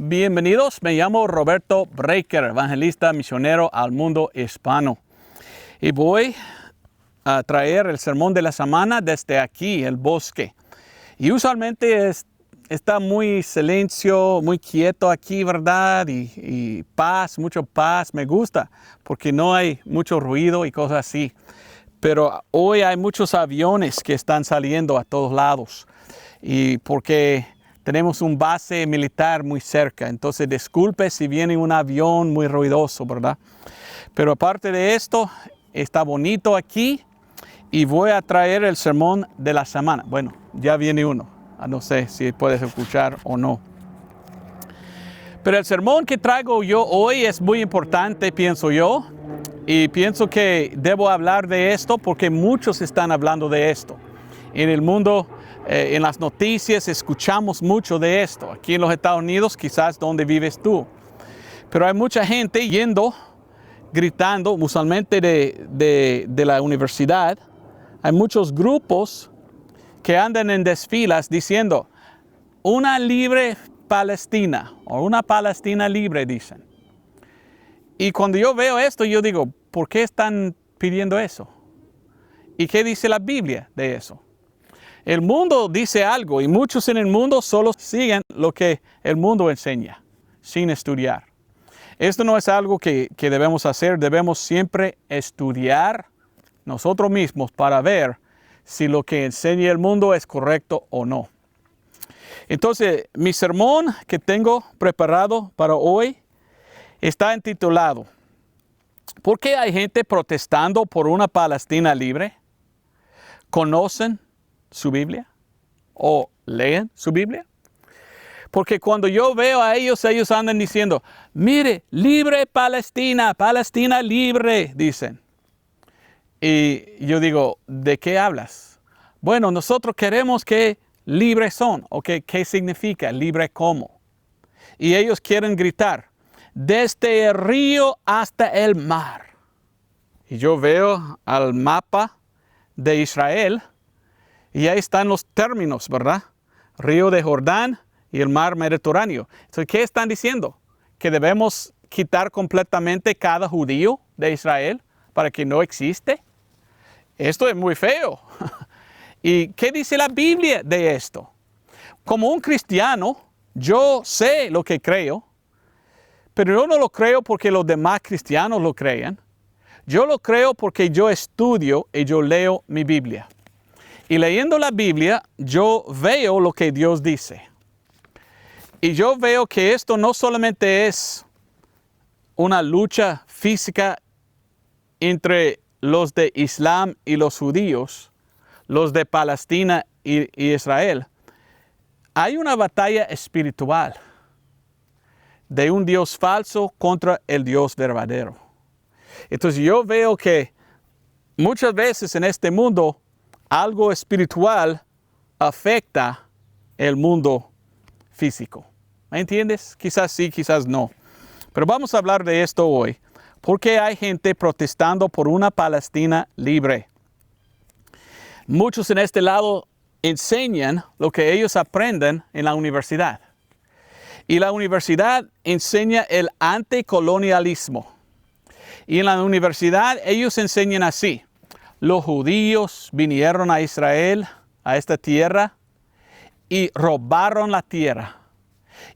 Bienvenidos, me llamo Roberto Breaker, evangelista misionero al mundo hispano. Y voy a traer el sermón de la semana desde aquí, el bosque. Y usualmente está muy silencio, muy quieto aquí, ¿verdad? Y paz, mucho paz, me gusta, porque no hay mucho ruido y cosas así. Pero hoy hay muchos aviones que están saliendo a todos lados. Y porque tenemos un base militar muy cerca, entonces disculpe si viene un avión muy ruidoso, ¿verdad? Pero aparte de esto, está bonito aquí y voy a traer el sermón de la semana. Bueno, ya viene uno, no sé si puedes escuchar o no. Pero el sermón que traigo yo hoy es muy importante, pienso yo, y pienso que debo hablar de esto porque muchos están hablando de esto. En el mundo, en las noticias, escuchamos mucho de esto. Aquí en los Estados Unidos, quizás donde vives tú. Pero hay mucha gente gritando, usualmente de la universidad. Hay muchos grupos que andan en desfilas diciendo, una libre Palestina, o una Palestina libre, dicen. Y cuando yo veo esto, yo digo, ¿por qué están pidiendo eso? ¿Y qué dice la Biblia de eso? El mundo dice algo y muchos en el mundo solo siguen lo que el mundo enseña, sin estudiar. Esto no es algo que debemos hacer, debemos siempre estudiar nosotros mismos para ver si lo que enseña el mundo es correcto o no. Entonces, mi sermón que tengo preparado para hoy está intitulado, ¿por qué hay gente protestando por una Palestina libre? ¿Conocen su Biblia? ¿O leen su Biblia? Porque cuando yo veo a ellos andan diciendo, mire, libre Palestina, Palestina libre, dicen. Y yo digo, ¿de qué hablas? Bueno, nosotros queremos que libres son, ¿o qué significa libre cómo? Y ellos quieren gritar, desde el río hasta el mar. Y yo veo al mapa de Israel y ahí están los términos, ¿verdad? Río de Jordán y el mar Mediterráneo. Entonces, ¿qué están diciendo? ¿Que debemos quitar completamente cada judío de Israel para que no existe? Esto es muy feo. ¿Y qué dice la Biblia de esto? Como un cristiano, yo sé lo que creo, pero yo no lo creo porque los demás cristianos lo crean. Yo lo creo porque yo estudio y yo leo mi Biblia. Y leyendo la Biblia, yo veo lo que Dios dice. Y yo veo que esto no solamente es una lucha física entre los de Islam y los judíos, los de Palestina y Israel. Hay una batalla espiritual de un Dios falso contra el Dios verdadero. Entonces yo veo que muchas veces en este mundo algo espiritual afecta el mundo físico. ¿Me entiendes? Quizás sí, quizás no. Pero vamos a hablar de esto hoy. Porque hay gente protestando por una Palestina libre. Muchos en este lado enseñan lo que ellos aprenden en la universidad. Y la universidad enseña el anticolonialismo. Y en la universidad ellos enseñan así. Los judíos vinieron a Israel, a esta tierra, y robaron la tierra.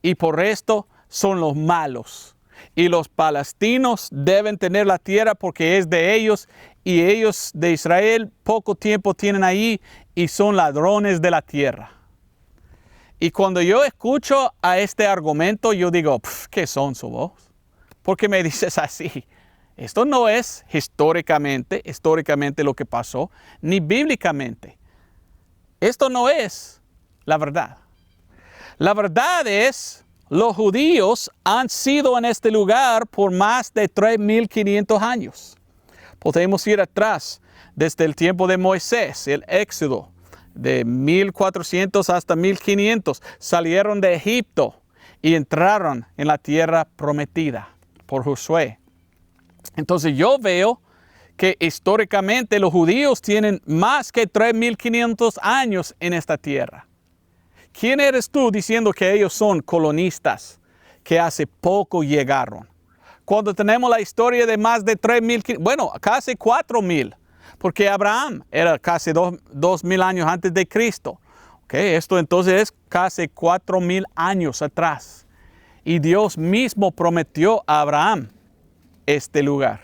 Y por esto son los malos. Y los palestinos deben tener la tierra porque es de ellos. Y ellos de Israel poco tiempo tienen ahí y son ladrones de la tierra. Y cuando yo escucho a este argumento, yo digo, ¿qué son su voz? ¿Por qué me dices así? Esto no es históricamente lo que pasó, ni bíblicamente. Esto no es la verdad. La verdad es, los judíos han sido en este lugar por más de 3,500 años. Podemos ir atrás, desde el tiempo de Moisés, el Éxodo, de 1400 hasta 1500, salieron de Egipto y entraron en la tierra prometida por Josué. Entonces yo veo que históricamente los judíos tienen más que 3,500 años en esta tierra. ¿Quién eres tú diciendo que ellos son colonistas? que hace poco llegaron. Cuando tenemos la historia de más de 3,000, bueno, casi 4,000, porque Abraham era casi 2,000 años antes de Cristo. Okay, esto entonces es casi 4,000 años atrás. Y Dios mismo prometió a Abraham este lugar.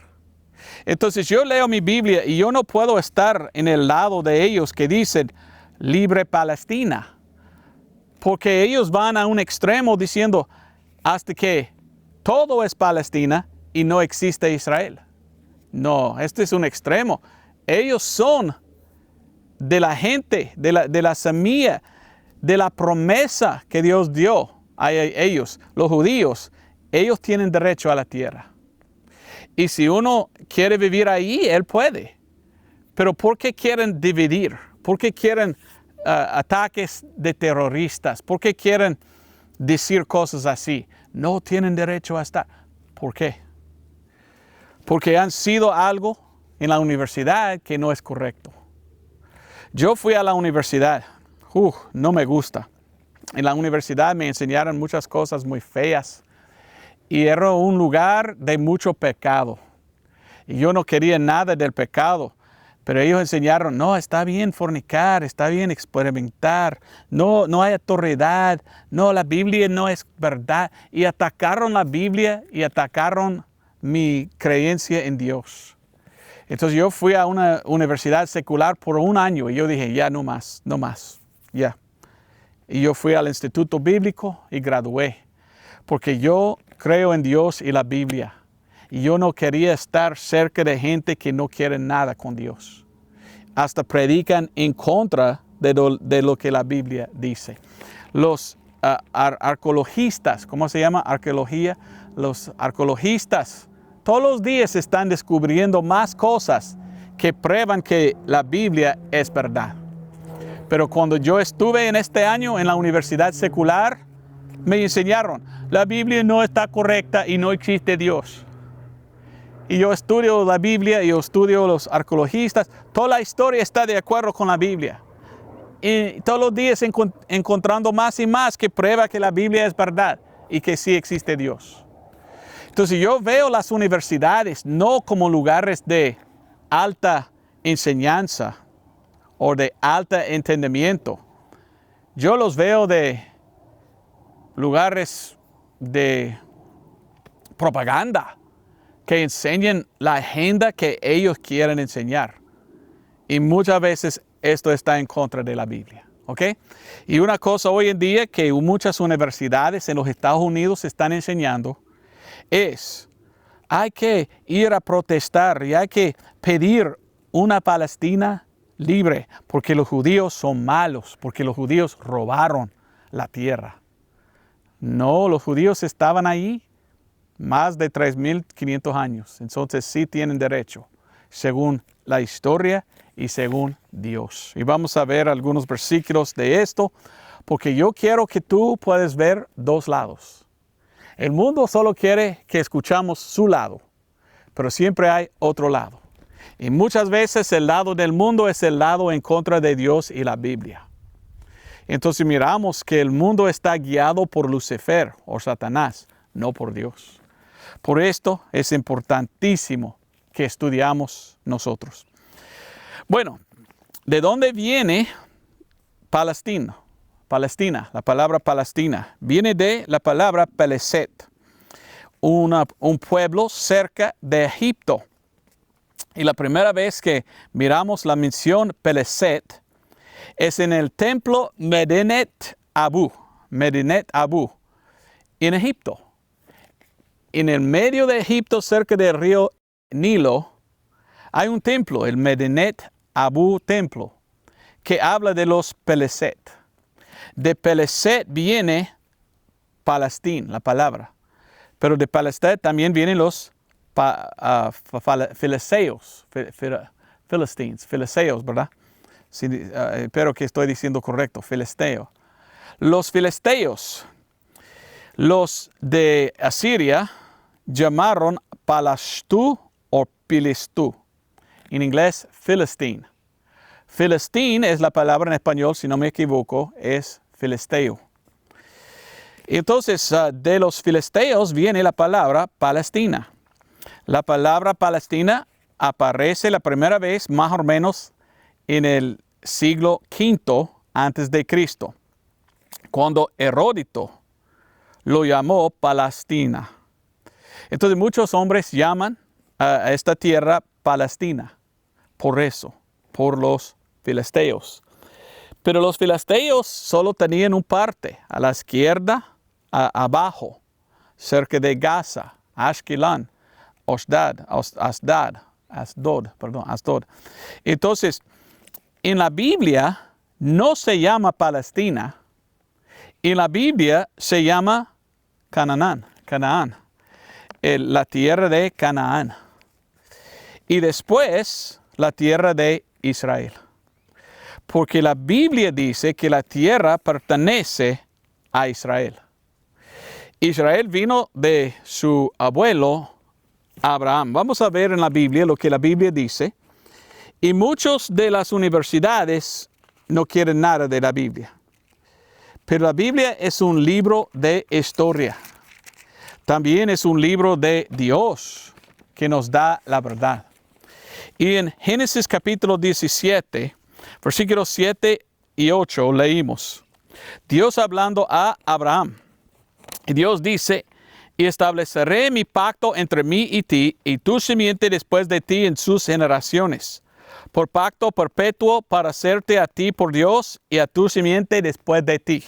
Entonces yo leo mi Biblia y yo no puedo estar en el lado de ellos que dicen libre Palestina. Porque ellos van a un extremo diciendo hasta que todo es Palestina y no existe Israel. No, este es un extremo. Ellos son de la gente, de la semilla, de la promesa que Dios dio a ellos, los judíos. Ellos tienen derecho a la tierra. Y si uno quiere vivir ahí, él puede. Pero ¿por qué quieren dividir? ¿Por qué quieren ataques de terroristas? ¿Por qué quieren decir cosas así? No tienen derecho a estar. ¿Por qué? Porque han sido algo en la universidad que no es correcto. Yo fui a la universidad. No me gusta. En la universidad me enseñaron muchas cosas muy feas. Y era un lugar de mucho pecado. Y yo no quería nada del pecado. Pero ellos enseñaron, no, está bien fornicar, está bien experimentar, no hay autoridad, no, la Biblia no es verdad. Y atacaron la Biblia y atacaron mi creencia en Dios. Entonces yo fui a una universidad secular por un año y yo dije, ya no más, ya. Y yo fui al Instituto Bíblico y gradué, porque yo creo en Dios y la Biblia. Y yo no quería estar cerca de gente que no quiere nada con Dios. Hasta predican en contra de lo que la Biblia dice. Los arqueologistas, ¿cómo se llama? Arqueología. Los arqueologistas todos los días están descubriendo más cosas que prueban que la Biblia es verdad. Pero cuando yo estuve en este año en la universidad secular, me enseñaron, la Biblia no está correcta y no existe Dios. Y yo estudio la Biblia, y yo estudio los arqueologistas, toda la historia está de acuerdo con la Biblia. Y todos los días encontrando más y más que prueba que la Biblia es verdad y que sí existe Dios. Entonces yo veo las universidades no como lugares de alta enseñanza o de alto entendimiento. Yo los veo de lugares de propaganda que enseñan la agenda que ellos quieren enseñar. Y muchas veces esto está en contra de la Biblia. ¿Ok? Y una cosa hoy en día que muchas universidades en los Estados Unidos están enseñando es, hay que ir a protestar y hay que pedir una Palestina libre, porque los judíos son malos, porque los judíos robaron la tierra. No, los judíos estaban ahí más de 3,500 años, entonces sí tienen derecho, según la historia y según Dios. Y vamos a ver algunos versículos de esto, porque yo quiero que tú puedas ver dos lados. El mundo solo quiere que escuchamos su lado, pero siempre hay otro lado. Y muchas veces el lado del mundo es el lado en contra de Dios y la Biblia. Entonces miramos que el mundo está guiado por Lucifer o Satanás, no por Dios. Por esto es importantísimo que estudiamos nosotros. Bueno, ¿de dónde viene Palestina? Palestina, la palabra Palestina, viene de la palabra Peleset, un pueblo cerca de Egipto. Y la primera vez que miramos la mención Peleset es en el templo Medinet Abu, en Egipto. En el medio de Egipto, cerca del río Nilo, hay un templo, el Medinet Abu templo, que habla de los Peleset. De Peleset viene Palestina, la palabra. Pero de Palestina también vienen los filisteos, ¿verdad? Sí, espero que estoy diciendo correcto, filisteo. Los filisteos, los de Asiria, llamaron Palastú o Pilistú. En inglés, Philistine. Philistine es la palabra en español, si no me equivoco, es filisteo. Entonces, de los filisteos viene la palabra Palestina. La palabra Palestina aparece la primera vez más o menos en el siglo V antes de Cristo, cuando Heródoto lo llamó Palestina. Entonces muchos hombres llaman a esta tierra Palestina, por eso, por los filisteos. Pero los filisteos solo tenían un parte, a la izquierda, abajo, cerca de Gaza, Ashkelon, Asdod. Entonces, en la Biblia no se llama Palestina, en la Biblia se llama Canaán, la tierra de Canaán. Y después la tierra de Israel. Porque la Biblia dice que la tierra pertenece a Israel. Israel vino de su abuelo Abraham. Vamos a ver en la Biblia lo que la Biblia dice. Y muchos de las universidades no quieren nada de la Biblia. Pero la Biblia es un libro de historia. También es un libro de Dios que nos da la verdad. Y en Génesis capítulo 17, versículos 7 y 8 leímos. Dios hablando a Abraham. Y Dios dice, y estableceré mi pacto entre mí y ti, y tu simiente después de ti en sus generaciones, por pacto perpetuo para hacerte a ti por Dios y a tu simiente después de ti.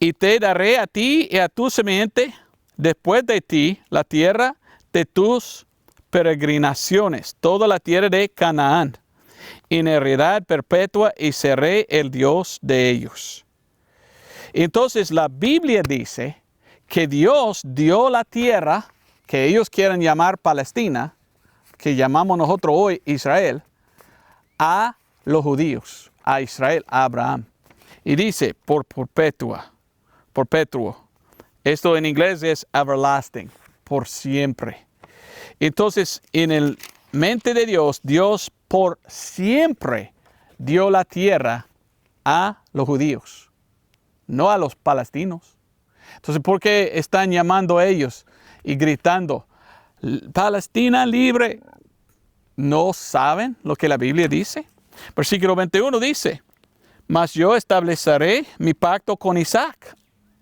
Y te daré a ti y a tu simiente después de ti la tierra de tus peregrinaciones, toda la tierra de Canaán, en heredad perpetua, y seré el Dios de ellos. Entonces la Biblia dice que Dios dio la tierra que ellos quieren llamar Palestina, que llamamos nosotros hoy Israel, a los judíos, a Israel, a Abraham. Y dice, por perpetuo. Esto en inglés es everlasting, por siempre. Entonces, en el mente de Dios, Dios por siempre dio la tierra a los judíos, no a los palestinos. Entonces, ¿por qué están llamando a ellos y gritando, Palestina libre? ¿No saben lo que la Biblia dice? Versículo 21 dice, mas yo estableceré mi pacto con Isaac,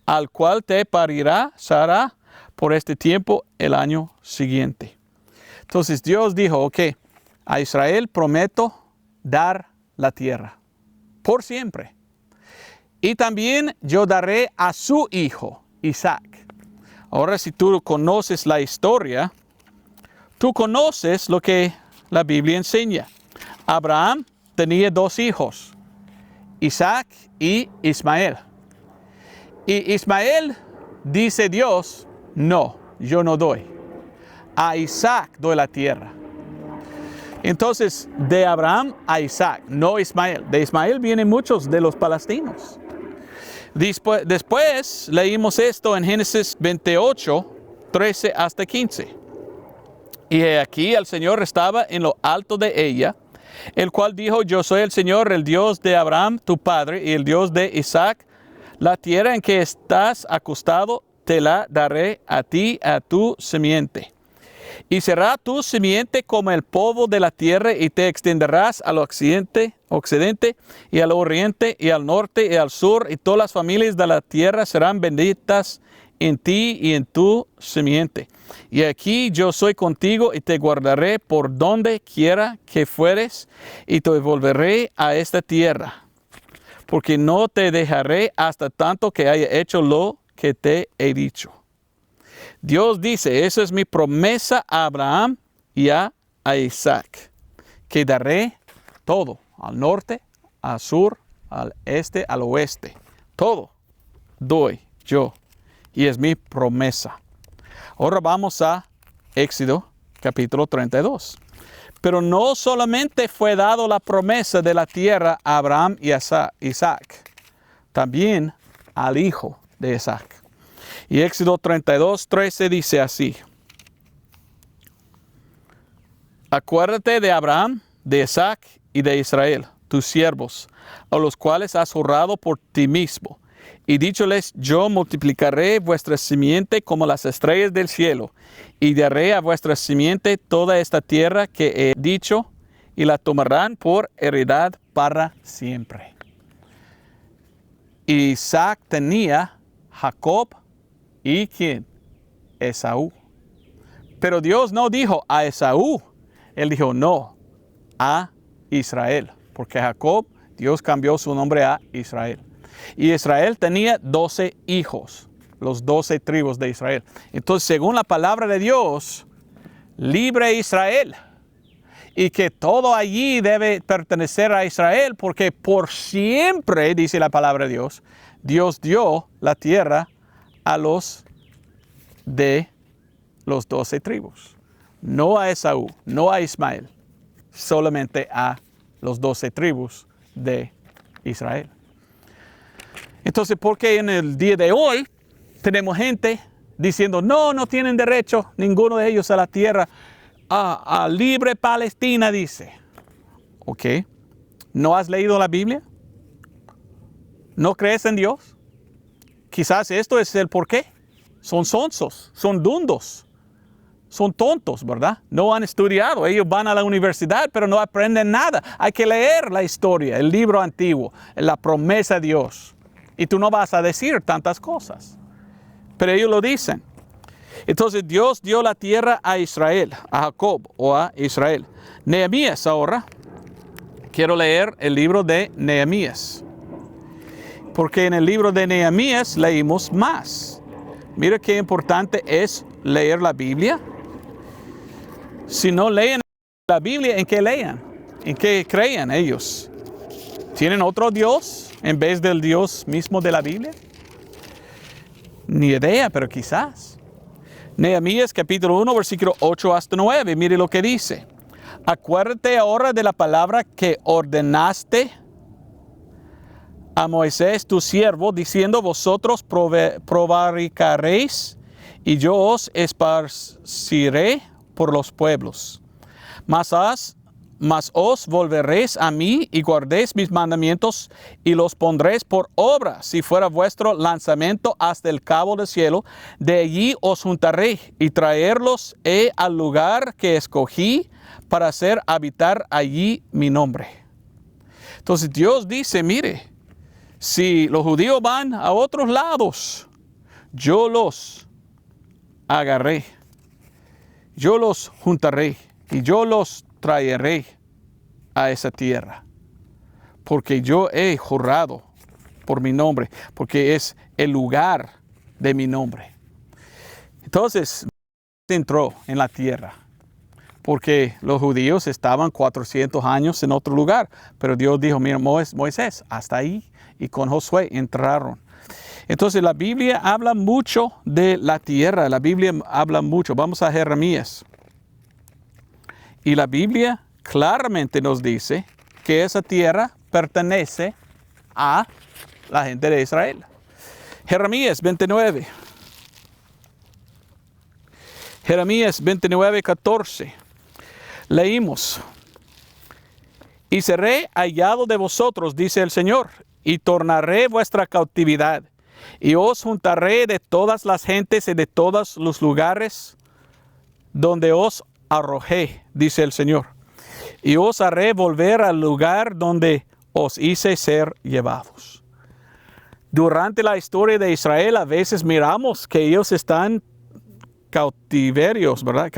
al cual te parirá Sara por este tiempo el año siguiente. Entonces Dios dijo, ok, a Israel prometo dar la tierra por siempre. Y también yo daré a su hijo, Isaac. Ahora, si tú conoces la historia, tú conoces lo que la Biblia enseña. Abraham tenía dos hijos, Isaac y Ismael. Y Ismael dice Dios, no, yo no doy. A Isaac doy la tierra. Entonces, de Abraham a Isaac, no Ismael. De Ismael vienen muchos de los palestinos. Después leímos esto en Génesis 28, 13 hasta 15. Y aquí el Señor estaba en lo alto de ella, el cual dijo, yo soy el Señor, el Dios de Abraham, tu padre, y el Dios de Isaac. La tierra en que estás acostado, te la daré a ti, a tu simiente. Y será tu simiente como el polvo de la tierra, y te extenderás al occidente, y al oriente, y al norte, y al sur, y todas las familias de la tierra serán benditas en ti y en tu simiente. Y aquí yo soy contigo, y te guardaré por donde quiera que fueres, y te volveré a esta tierra, porque no te dejaré hasta tanto que haya hecho lo que te he dicho. Dios dice, esa es mi promesa a Abraham y a Isaac, que daré todo, al norte, al sur, al este, al oeste. Todo doy yo, y es mi promesa. Ahora vamos a Éxodo capítulo 32. Pero no solamente fue dado la promesa de la tierra a Abraham y a Isaac, también al hijo de Isaac. Y Éxodo 32, 13 dice así. Acuérdate de Abraham, de Isaac y de Israel, tus siervos, a los cuales has jurado por ti mismo, Y dícholes, yo multiplicaré vuestra simiente como las estrellas del cielo, y daré a vuestra simiente toda esta tierra que he dicho, y la tomarán por heredad para siempre. Isaac tenía Jacob y ¿quién? Esaú. Pero Dios no dijo a Esaú, Él dijo no, a Israel, porque Jacob, Dios cambió su nombre a Israel. Y Israel tenía 12 hijos, los 12 tribus de Israel. Entonces, según la palabra de Dios, libre Israel. Y que todo allí debe pertenecer a Israel, porque por siempre, dice la palabra de Dios, Dios dio la tierra a los de los 12 tribus. No a Esaú, no a Ismael, solamente a los 12 tribus de Israel. Entonces, ¿por qué en el día de hoy tenemos gente diciendo, no tienen derecho ninguno de ellos a la tierra, a libre Palestina, dice? Ok, ¿no has leído la Biblia? ¿No crees en Dios? Quizás esto es el por qué. Son sonsos, son dundos, son tontos, ¿verdad? No han estudiado, ellos van a la universidad, pero no aprenden nada. Hay que leer la historia, el libro antiguo, la promesa de Dios. Y tú no vas a decir tantas cosas, pero ellos lo dicen. Entonces Dios dio la tierra a Israel, a Jacob o a Israel. Nehemías ahora, quiero leer el libro de Nehemías, porque en el libro de Nehemías leímos más. Mira qué importante es leer la Biblia. Si no leen la Biblia, ¿en qué lean? ¿En qué creen ellos? ¿Tienen otro Dios en vez del Dios mismo de la Biblia? Ni idea, pero quizás. Nehemías capítulo 1, versículo 8 hasta 9. Mire lo que dice. Acuérdate ahora de la palabra que ordenaste a Moisés tu siervo, diciendo, vosotros prevaricaréis y yo os esparciré por los pueblos. Mas os volveréis a mí y guardéis mis mandamientos y los pondréis por obra, si fuera vuestro lanzamiento hasta el cabo del cielo. De allí os juntaré y traerlos al lugar que escogí para hacer habitar allí mi nombre. Entonces Dios dice, mire, si los judíos van a otros lados, yo los agarré, yo los juntaré y yo los traeré a esa tierra, porque yo he jurado por mi nombre, porque es el lugar de mi nombre. Entonces entró en la tierra, porque los judíos estaban 400 años en otro lugar, pero Dios dijo, mira, Moisés, hasta ahí, y con Josué entraron. Entonces la Biblia habla mucho de la tierra, la Biblia habla mucho. Vamos a Jeremías. Y la Biblia claramente nos dice que esa tierra pertenece a la gente de Israel. Jeremías 29. Jeremías 29, 14. Leímos. Y seré hallado de vosotros, dice el Señor, y tornaré vuestra cautividad, y os juntaré de todas las gentes y de todos los lugares donde os arrojé, dice el Señor, y os haré volver al lugar donde os hice ser llevados. Durante la historia de Israel, a veces miramos que ellos están cautiverios, ¿verdad?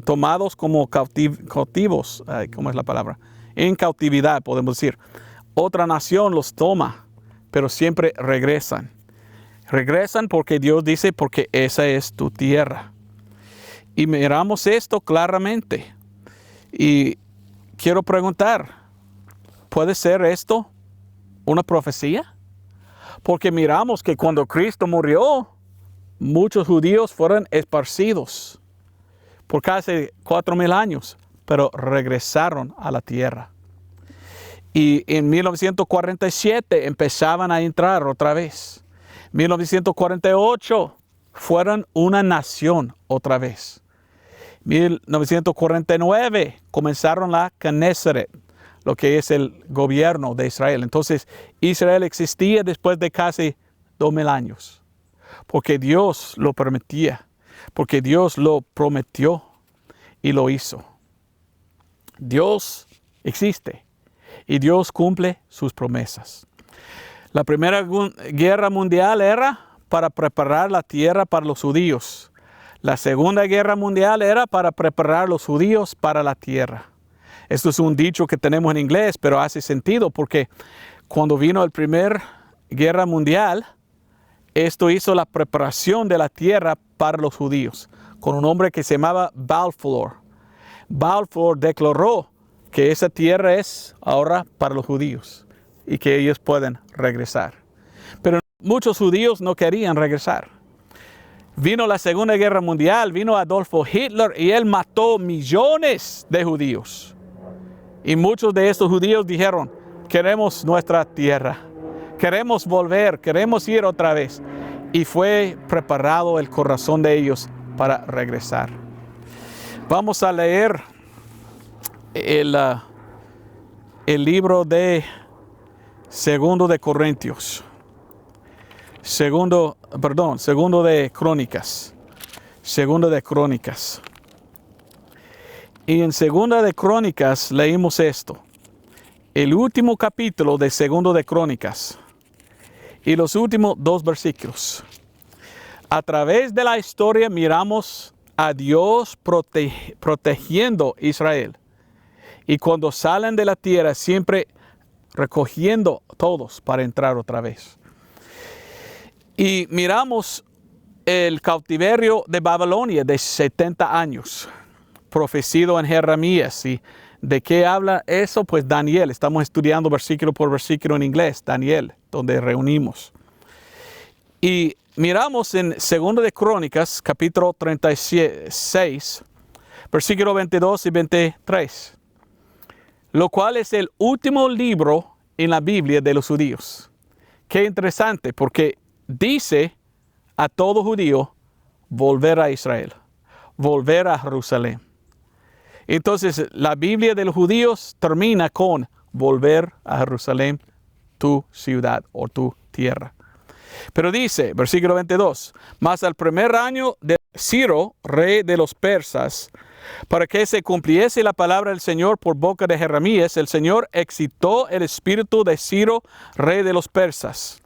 Tomados como cautivos, ¿cómo es la palabra? En cautividad, podemos decir. Otra nación los toma, pero siempre regresan. Regresan porque Dios dice, porque esa es tu tierra. Y miramos esto claramente. Y quiero preguntar, ¿puede ser esto una profecía? Porque miramos que cuando Cristo murió, muchos judíos fueron esparcidos por casi 4,000 años, pero regresaron a la tierra. Y en 1947 empezaban a entrar otra vez. 1948 fueron una nación otra vez. 1949 comenzaron la Knesset, lo que es el gobierno de Israel. Entonces, Israel existía después de casi 2000 años, porque Dios lo permitía, porque Dios lo prometió y lo hizo. Dios existe y Dios cumple sus promesas. La Primera Guerra Mundial era para preparar la tierra para los judíos. La Segunda Guerra Mundial era para preparar a los judíos para la tierra. Esto es un dicho que tenemos en inglés, pero hace sentido porque cuando vino la Primera Guerra Mundial, esto hizo la preparación de la tierra para los judíos, con un hombre que se llamaba Balfour. Balfour declaró que esa tierra es ahora para los judíos y que ellos pueden regresar. Pero muchos judíos no querían regresar. Vino la Segunda Guerra Mundial, vino Adolfo Hitler y él mató millones de judíos. Y muchos de estos judíos dijeron, queremos nuestra tierra, queremos volver, queremos ir otra vez. Y fue preparado el corazón de ellos para regresar. Vamos a leer el libro de Segundo de Corintios. Segundo de Crónicas. Segundo de Crónicas. Y en Segunda de Crónicas leímos esto. El último capítulo de Segundo de Crónicas. Y los últimos 2 versículos. A través de la historia miramos a Dios protegiendo a Israel. Y cuando salen de la tierra siempre recogiendo todos para entrar otra vez. Y miramos el cautiverio de Babilonia de 70 años. Profecido en Jeremías. ¿Y de qué habla eso? Pues Daniel. Estamos estudiando versículo por versículo en inglés. Daniel, donde reunimos. Y miramos en 2 de Crónicas, capítulo 36, versículo 22 y 23. Lo cual es el último libro en la Biblia de los judíos. Qué interesante, porque dice a todo judío volver a Israel, volver a Jerusalén. Entonces, la Biblia de los judíos termina con volver a Jerusalén, tu ciudad o tu tierra. Pero dice, versículo 22, mas al primer año de Ciro, rey de los persas, para que se cumpliese la palabra del Señor por boca de Jeremías, el Señor excitó el espíritu de Ciro, rey de los persas,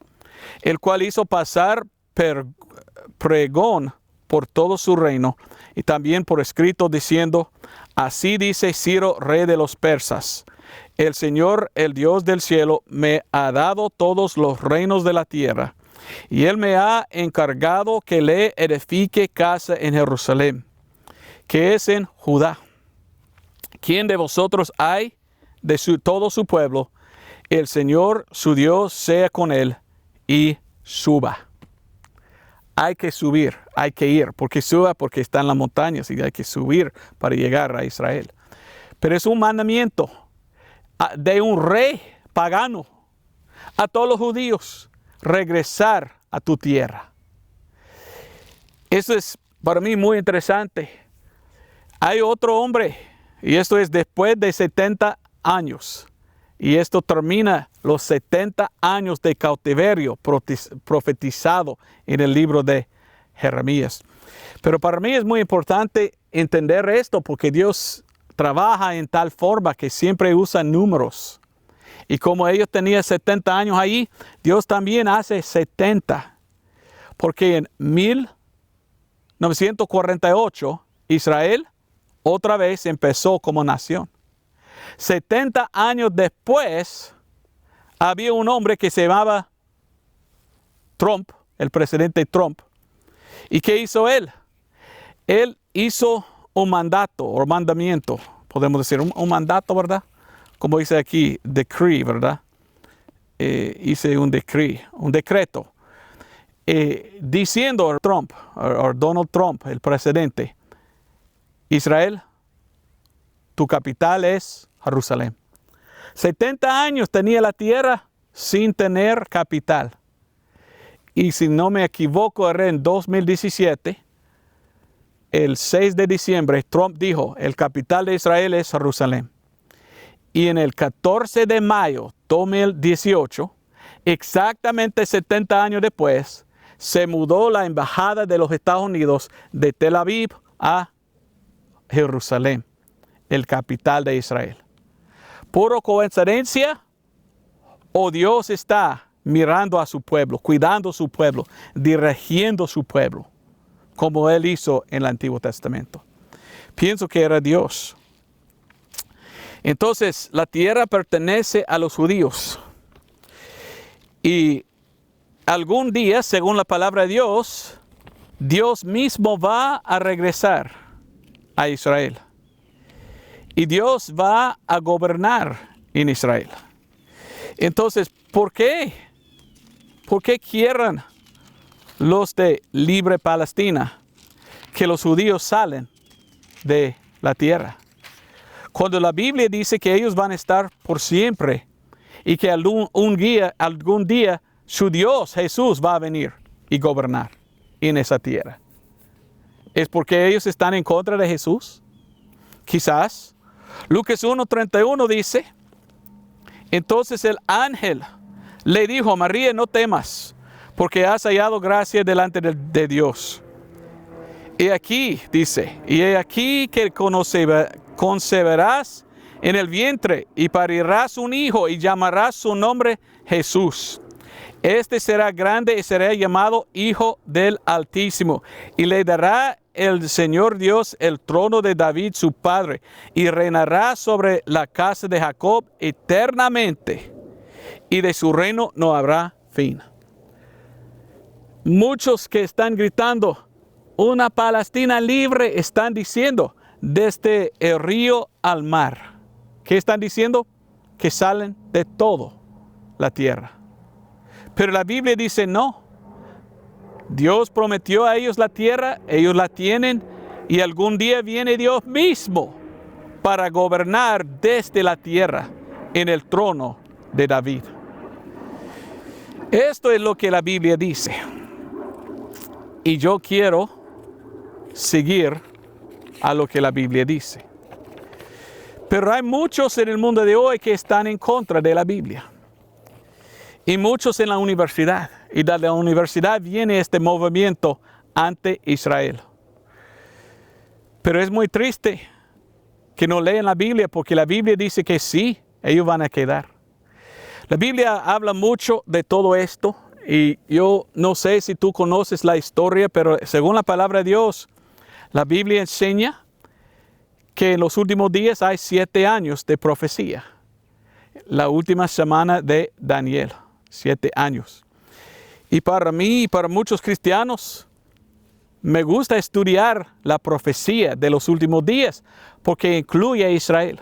el cual hizo pasar pregón por todo su reino, y también por escrito diciendo, así dice Ciro, rey de los persas, el Señor, el Dios del cielo, me ha dado todos los reinos de la tierra, y Él me ha encargado que le edifique casa en Jerusalén, que es en Judá. ¿Quién de vosotros hay de todo su pueblo? El Señor su Dios sea con él y suba. Hay que subir, hay que ir. ¿Por qué suba? Porque está en las montañas y hay que subir para llegar a Israel. Pero es un mandamiento de un rey pagano a todos los judíos. Regresar a tu tierra. Eso es para mí muy interesante. Hay otro hombre, y esto es después de 70 años. Y esto termina los 70 años de cautiverio profetizado en el libro de Jeremías. Pero para mí es muy importante entender esto porque Dios trabaja en tal forma que siempre usa números. Y como ellos tenían 70 años ahí, Dios también hace 70. Porque en 1948, Israel otra vez empezó como nación. 70 años después, había un hombre que se llamaba Trump, el presidente Trump. ¿Y qué hizo él? Él hizo un mandato o mandamiento, podemos decir, un mandato, ¿verdad? Como dice aquí, decree, ¿verdad? Hice un decreto, diciendo a Trump, o Donald Trump, el presidente, Israel, tu capital es Jerusalén. 70 años tenía la tierra sin tener capital. Y si no me equivoco, era en 2017, el 6 de diciembre, Trump dijo, el capital de Israel es Jerusalén. Y en el 14 de mayo de 2018, exactamente 70 años después, se mudó la embajada de los Estados Unidos de Tel Aviv a Jerusalén, el capital de Israel. ¿Puro coincidencia? ¿O Dios está mirando a su pueblo, cuidando a su pueblo, dirigiendo a su pueblo, como Él hizo en el Antiguo Testamento? Pienso que era Dios. Entonces, la tierra pertenece a los judíos. Y algún día, según la palabra de Dios, Dios mismo va a regresar a Israel. Y Dios va a gobernar en Israel. Entonces, ¿por qué? ¿Por qué quieren los de Libre Palestina que los judíos salen de la tierra? Cuando la Biblia dice que ellos van a estar por siempre y que algún día su Dios, Jesús, va a venir y gobernar en esa tierra. ¿Es porque ellos están en contra de Jesús? Quizás. Lucas 1:31 dice, entonces el ángel le dijo a María, no temas, porque has hallado gracia delante de Dios. Y aquí, dice, y he aquí que concebirás en el vientre y parirás un hijo y llamarás su nombre Jesús. Este será grande y será llamado Hijo del Altísimo. Y le dará el Señor Dios el trono de David su padre. Y reinará sobre la casa de Jacob eternamente. Y de su reino no habrá fin. Muchos que están gritando, una Palestina libre, están diciendo, desde el río al mar. ¿Qué están diciendo? Que salen de todo la tierra. Pero la Biblia dice no. Dios prometió a ellos la tierra, ellos la tienen, y algún día viene Dios mismo para gobernar desde la tierra en el trono de David. Esto es lo que la Biblia dice. Y yo quiero seguir a lo que la Biblia dice. Pero hay muchos en el mundo de hoy que están en contra de la Biblia. Y muchos en la universidad. Y de la universidad viene este movimiento ante Israel. Pero es muy triste que no lean la Biblia, porque la Biblia dice que sí, ellos van a quedar. La Biblia habla mucho de todo esto. Y yo no sé si tú conoces la historia, pero según la palabra de Dios, la Biblia enseña que en los últimos días hay 7 años de profecía. La última semana de Daniel. 7 años. Y para mí y para muchos cristianos, me gusta estudiar la profecía de los últimos días, porque incluye a Israel.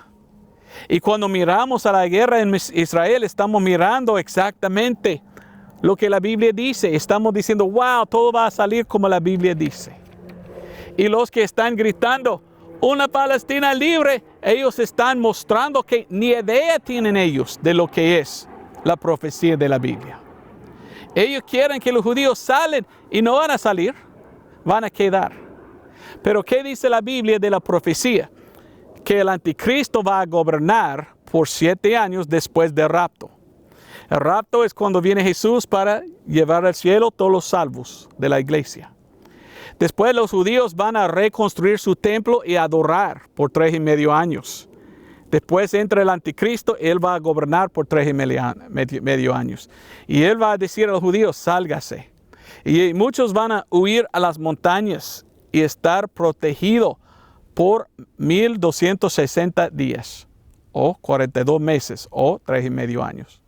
Y cuando miramos a la guerra en Israel, estamos mirando exactamente lo que la Biblia dice. Estamos diciendo, wow, todo va a salir como la Biblia dice. Y los que están gritando, una Palestina libre, ellos están mostrando que ni idea tienen ellos de lo que es la profecía de la Biblia. Ellos quieren que los judíos salen y no van a salir, van a quedar. Pero ¿qué dice la Biblia de la profecía? Que el anticristo va a gobernar por 7 años después del rapto. El rapto es cuando viene Jesús para llevar al cielo todos los salvos de la iglesia. Después los judíos van a reconstruir su templo y adorar por 3.5 años. Después entra el anticristo, él va a gobernar por 3.5 años. Y él va a decir a los judíos, sálgase. Y muchos van a huir a las montañas y estar protegidos por 1.260 días, o 42 meses, o 3.5 años.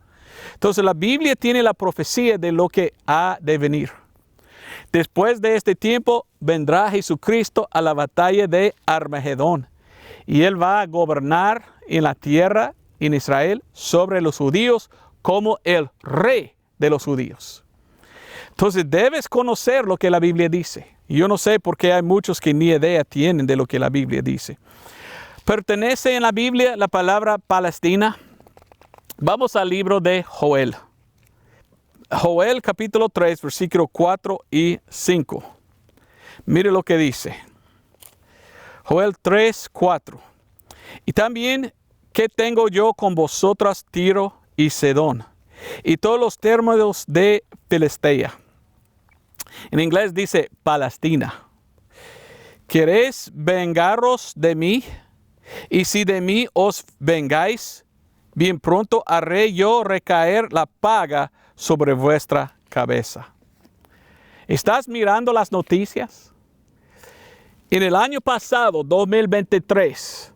Entonces la Biblia tiene la profecía de lo que ha de venir. Después de este tiempo vendrá Jesucristo a la batalla de Armagedón. Y Él va a gobernar en la tierra, en Israel, sobre los judíos como el rey de los judíos. Entonces debes conocer lo que la Biblia dice. Yo no sé por qué hay muchos que ni idea tienen de lo que la Biblia dice. ¿Pertenece en la Biblia la palabra Palestina? Vamos al libro de Joel. Joel capítulo 3, versículos 4 y 5. Mire lo que dice. Joel 3, 4. Y también ¿qué tengo yo con vosotras, Tiro y Sidón? Y todos los términos de Filistea. En inglés dice Palestina. ¿Queréis vengaros de mí? Y si de mí os vengáis, bien pronto haré yo recaer la paga sobre vuestra cabeza. ¿Estás mirando las noticias? En el año pasado, 2023,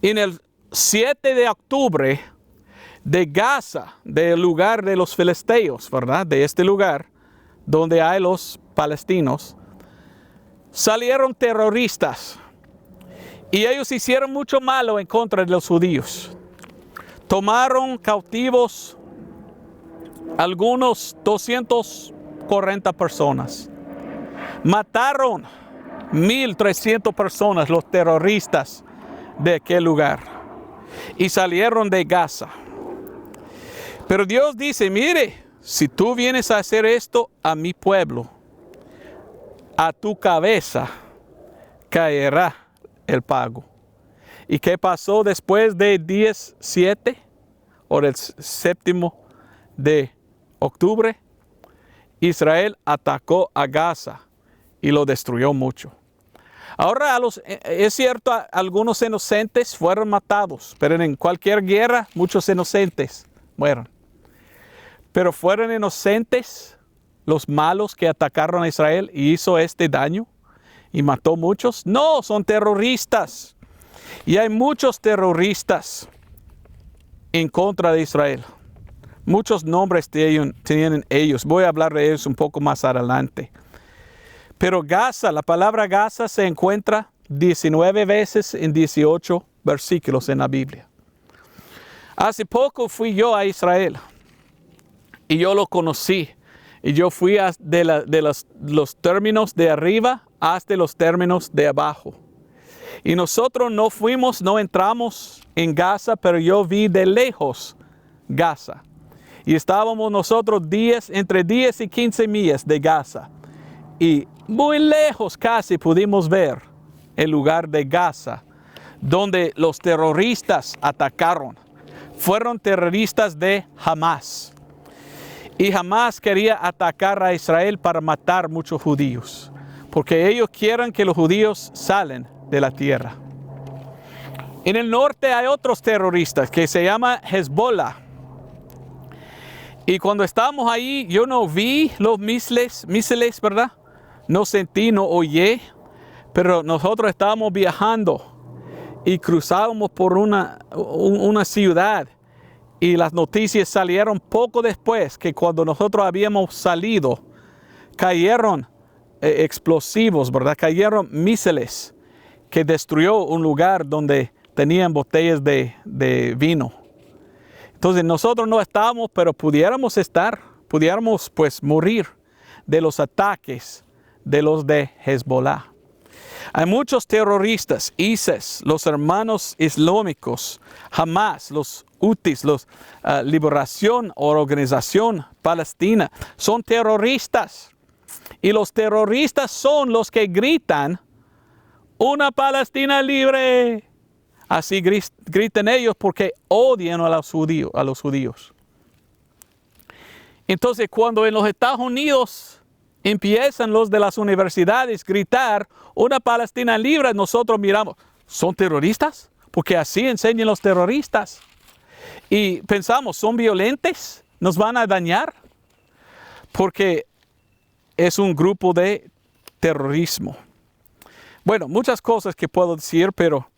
en el 7 de octubre, de Gaza, del lugar de los filisteos, ¿verdad? De este lugar donde hay los palestinos, salieron terroristas y ellos hicieron mucho malo en contra de los judíos. Tomaron cautivos algunos 240 personas. Mataron 1,300 personas, los terroristas de aquel lugar, y salieron de Gaza. Pero Dios dice, mire, si tú vienes a hacer esto a mi pueblo, a tu cabeza caerá el pago. ¿Y qué pasó después de 17 o el 7 de octubre? Israel atacó a Gaza y lo destruyó mucho. Ahora, es cierto, algunos inocentes fueron matados, pero en cualquier guerra muchos inocentes mueren. Pero fueron inocentes los malos que atacaron a Israel y hizo este daño y mató muchos. No, son terroristas. Y hay muchos terroristas en contra de Israel. Muchos nombres tienen ellos. Voy a hablar de ellos un poco más adelante. Pero Gaza, la palabra Gaza se encuentra 19 veces en 18 versículos en la Biblia. Hace poco fui yo a Israel y yo lo conocí. Y yo fui de los términos de arriba hasta los términos de abajo. Y nosotros no entramos en Gaza, pero yo vi de lejos Gaza. Y estábamos nosotros entre 10 y 15 millas de Gaza. Y muy lejos casi pudimos ver el lugar de Gaza, donde los terroristas atacaron. Fueron terroristas de Hamas. Y Hamas quería atacar a Israel para matar muchos judíos, porque ellos quieren que los judíos salen de la tierra. En el norte hay otros terroristas que se llama Hezbollah. Y cuando estábamos ahí, yo no vi los misiles, ¿verdad? No sentí, no oí, pero nosotros estábamos viajando y cruzábamos por una ciudad. Y las noticias salieron poco después que cuando nosotros habíamos salido, cayeron explosivos, ¿verdad? Cayeron misiles que destruyó un lugar donde tenían botellas de vino. Entonces nosotros no estábamos, pero pudiéramos pues morir de los ataques de los de Hezbollah. Hay muchos terroristas, ISIS, los hermanos islámicos, Hamas, los Houthis, Liberación o Organización Palestina, son terroristas. Y los terroristas son los que gritan, una Palestina libre. Así gritan ellos porque odian a los judíos. Entonces, cuando en los Estados Unidos empiezan los de las universidades a gritar, una Palestina libre, nosotros miramos, ¿son terroristas? Porque así enseñan los terroristas. Y pensamos, ¿son violentos? ¿Nos van a dañar? Porque es un grupo de terrorismo. Bueno, muchas cosas que puedo decir, pero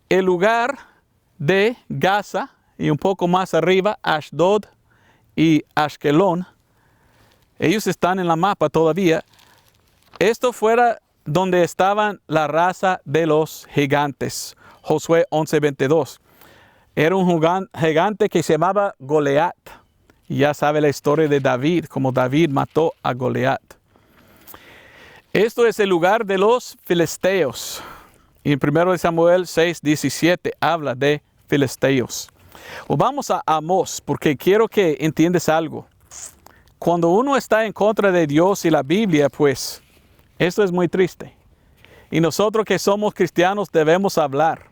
el lugar de Gaza y un poco más arriba, Ashdod y Ashkelon, ellos están en la mapa todavía. Esto fuera donde estaban la raza de los gigantes. Josué 11:22. Era un gigante que se llamaba Goliat. Y ya sabe la historia de David, como David mató a Goliat. Esto es el lugar de los filisteos. Y en 1 Samuel 6:17 habla de filisteos. O vamos a Amós, porque quiero que entiendas algo. Cuando uno está en contra de Dios y la Biblia, pues esto es muy triste. Y nosotros que somos cristianos debemos hablar.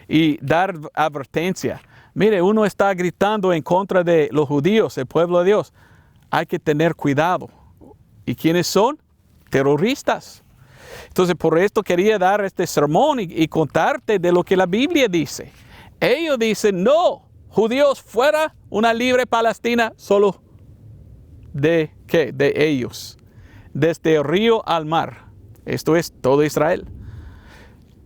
y dar advertencia. Mire, uno está gritando en contra de los judíos, el pueblo de Dios. Hay que tener cuidado. ¿Y quiénes son? Terroristas. Entonces, por esto quería dar este sermón y contarte de lo que la Biblia dice. Ellos dicen, no, judíos fuera, una libre Palestina, solo ¿de qué? De ellos. Desde el río al mar. Esto es todo Israel.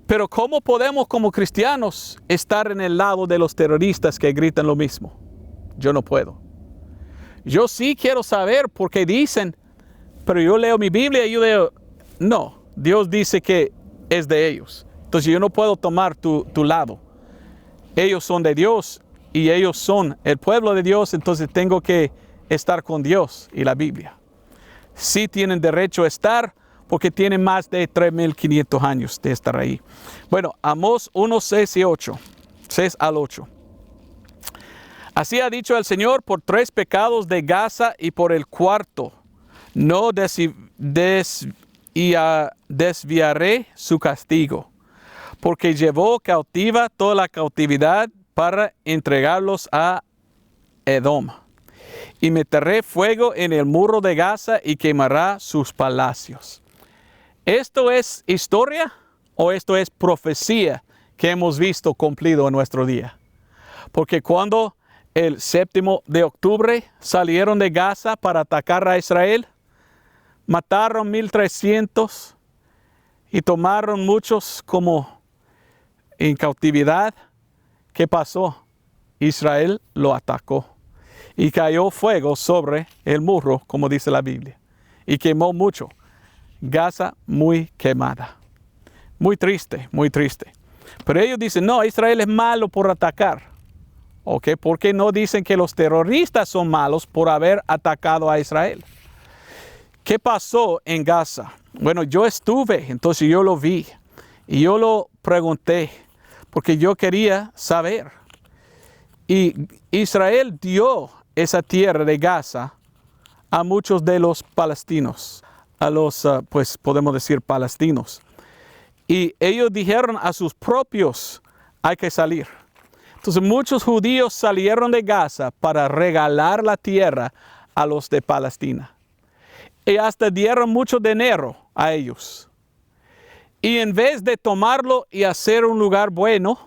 Pero ¿cómo podemos como cristianos estar en el lado de los terroristas que gritan lo mismo? Yo no puedo. Yo sí quiero saber por qué dicen, pero yo leo mi Biblia y yo leo, no, Dios dice que es de ellos. Entonces yo no puedo tomar tu lado. Ellos son de Dios y ellos son el pueblo de Dios, entonces tengo que estar con Dios y la Biblia. Sí tienen derecho a estar porque tienen más de 3,500 años de estar ahí. Bueno, Amós 1, 6 y 8. 6 al 8. Así ha dicho el Señor, por 3 pecados de Gaza y por el cuarto, no desviaré su castigo, porque llevó cautiva toda la cautividad para entregarlos a Edom. Y meteré fuego en el muro de Gaza y quemará sus palacios. ¿Esto es historia o esto es profecía que hemos visto cumplido en nuestro día? Porque cuando el 7 de octubre salieron de Gaza para atacar a Israel, mataron 1,300 y tomaron muchos como en cautividad. ¿Qué pasó? Israel lo atacó y cayó fuego sobre el muro, como dice la Biblia, y quemó mucho. Gaza muy quemada. Muy triste, muy triste. Pero ellos dicen, no, Israel es malo por atacar. ¿Ok? ¿Por qué no dicen que los terroristas son malos por haber atacado a Israel? ¿Qué pasó en Gaza? Bueno, yo estuve, entonces yo lo vi. Y yo lo pregunté, porque yo quería saber. Y Israel dio esa tierra de Gaza a muchos de los palestinos. A los, pues podemos decir, palestinos. Y ellos dijeron a sus propios, hay que salir. Entonces muchos judíos salieron de Gaza para regalar la tierra a los de Palestina. Y hasta dieron mucho dinero a ellos. Y en vez de tomarlo y hacer un lugar bueno,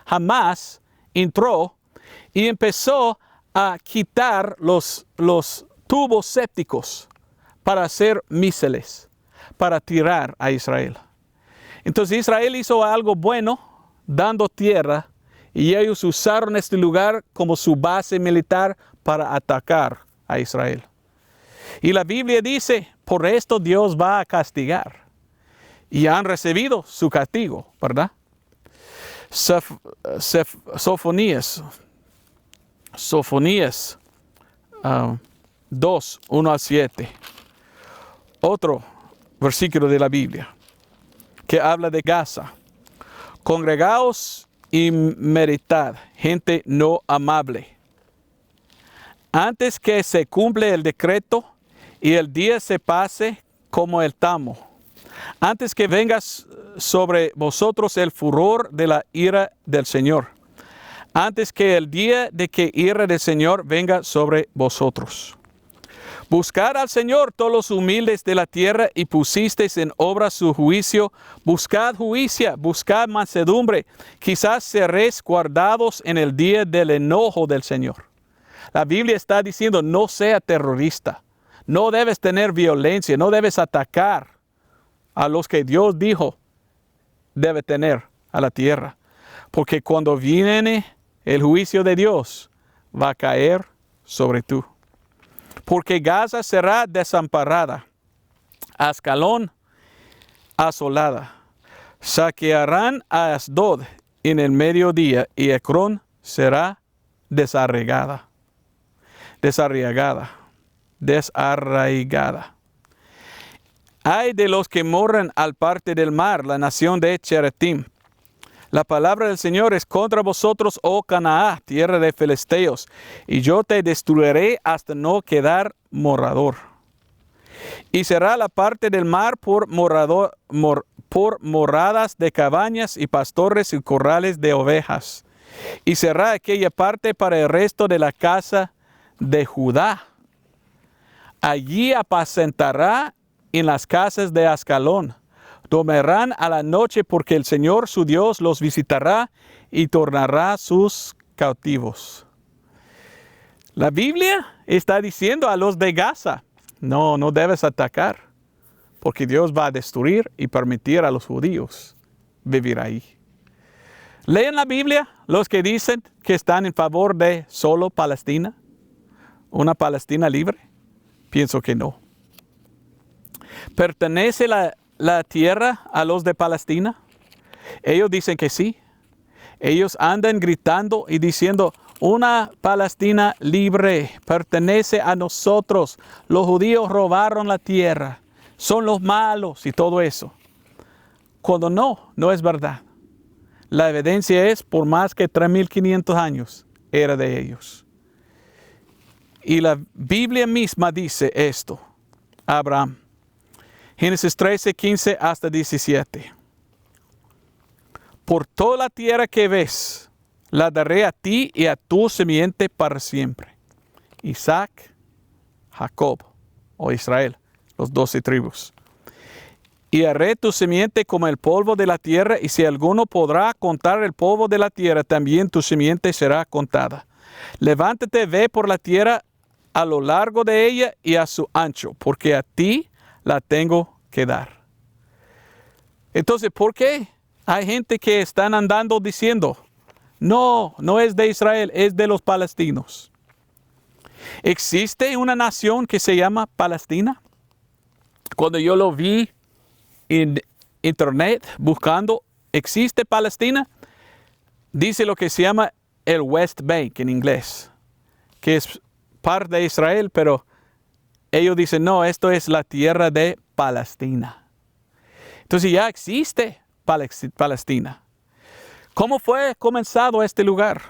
Hamás entró y empezó a quitar los tubos sépticos para hacer misiles, para tirar a Israel. Entonces Israel hizo algo bueno, dando tierra, y ellos usaron este lugar como su base militar para atacar a Israel. Y la Biblia dice, por esto Dios va a castigar. Y han recibido su castigo, ¿verdad? Sofonías 2, 1 al 7. Otro versículo de la Biblia que habla de Gaza. Congregaos y meritad, gente no amable. Antes que se cumple el decreto y el día se pase como el tamo. Antes que venga sobre vosotros el furor de la ira del Señor. Antes que el día de que ira del Señor venga sobre vosotros. Buscad al Señor todos los humildes de la tierra y pusisteis en obra su juicio. Buscad juicio, buscad mansedumbre. Quizás seréis guardados en el día del enojo del Señor. La Biblia está diciendo, no sea terrorista. No debes tener violencia, no debes atacar a los que Dios dijo debe tener a la tierra. Porque cuando viene el juicio de Dios, va a caer sobre tú. Porque Gaza será desamparada, Ascalón asolada. Saquearán a Asdod en el mediodía y Ecrón será desarraigada. Ay de los que moran al parte del mar, la nación de Cheretim. La palabra del Señor es contra vosotros, oh Canaá, tierra de filisteos, y yo te destruiré hasta no quedar morador. Y será la parte del mar por por moradas de cabañas y pastores y corrales de ovejas. Y será aquella parte para el resto de la casa de Judá. Allí apacentará en las casas de Ascalón. Dormirán a la noche porque el Señor su Dios los visitará y tornará sus cautivos. La Biblia está diciendo a los de Gaza, no debes atacar, porque Dios va a destruir y permitir a los judíos vivir ahí. ¿Leen la Biblia los que dicen que están en favor de solo Palestina? ¿Una Palestina libre? Pienso que no. ¿Pertenece la tierra a los de Palestina? Ellos dicen que sí. Ellos andan gritando y diciendo, una Palestina libre pertenece a nosotros. Los judíos robaron la tierra. Son los malos y todo eso. Cuando no es verdad. La evidencia es, por más que 3.500 años, era de ellos. Y la Biblia misma dice esto. Abraham. Génesis 13, 15 hasta 17. Por toda la tierra que ves, la daré a ti y a tu simiente para siempre. Isaac, Jacob o Israel, los 12 tribus. Y haré tu simiente como el polvo de la tierra, y si alguno podrá contar el polvo de la tierra, también tu simiente será contada. Levántate, ve por la tierra a lo largo de ella y a su ancho, porque a ti la tengo que dar. Entonces, ¿por qué hay gente que están andando diciendo, no es de Israel, es de los palestinos? ¿Existe una nación que se llama Palestina? Cuando yo lo vi en internet buscando, ¿existe Palestina? Dice lo que se llama el West Bank en inglés, que es parte de Israel, pero ellos dicen, no, esto es la tierra de Palestina. Entonces ya existe Palestina. ¿Cómo fue comenzado este lugar?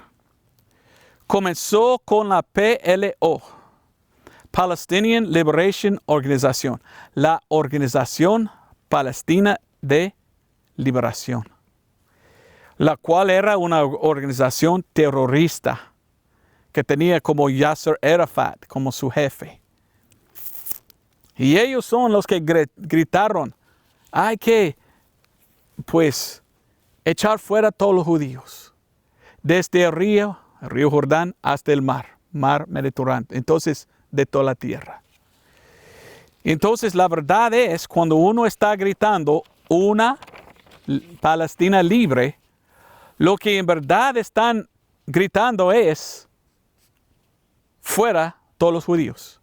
Comenzó con la PLO, Palestinian Liberation Organization, la Organización Palestina de Liberación, la cual era una organización terrorista que tenía como Yasser Arafat como su jefe. Y ellos son los que gritaron, hay que, echar fuera a todos los judíos, desde el río Jordán, hasta el mar Mediterráneo, entonces de toda la tierra. Entonces la verdad es, cuando uno está gritando una Palestina libre, lo que en verdad están gritando es, fuera todos los judíos,